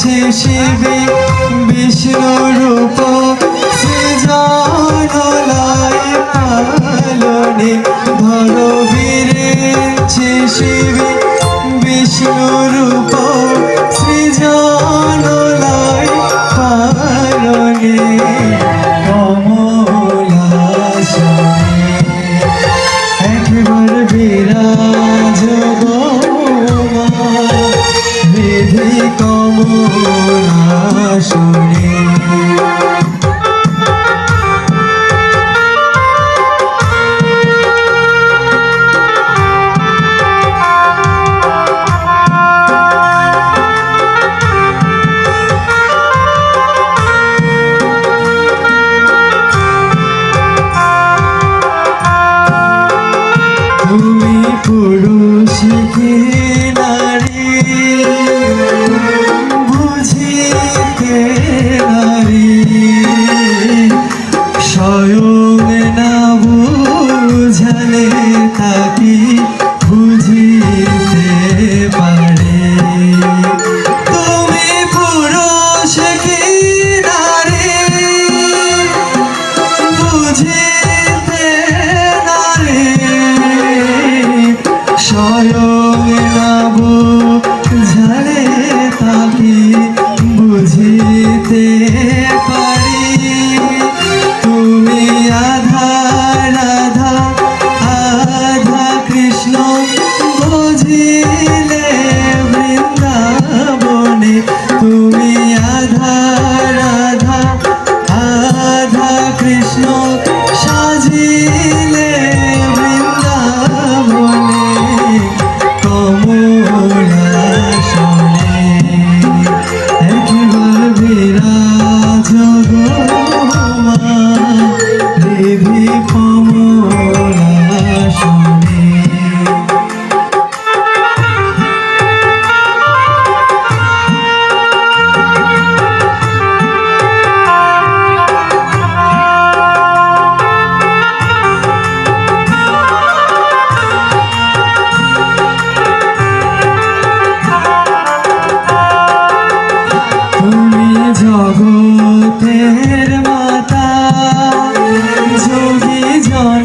শিবে বিষ্ণু রূপ সৃজনলয় পালনে ধরো বীরেছে শিবে বিষ্ণু রূপ সৃজনলয় পালনে কমলাসনে একবার বিরাজ গো মা বিধি কমলাসনে। তুমি পুরুষ কি নারী বুঝিতে নারী স্বয়ং না বুঝালে তাকে বুঝিতে পারে। তুমি পুরুষ কি নারী বুঝিতে নারী স্বয়ং না বুঝালে তাকে বুঝিতে পারি। তুমি আধা রাধা আধা কৃষ্ণ বুঝিলে বৃন্দাবনে। তুমি আধা রাধা আধা কৃষ্ণ সাজিলে বৃন্দাবনে কমলাসনে একবার বিরাজ গো মা দেবী কমলাসনে। জগতের মাতা যোগী জন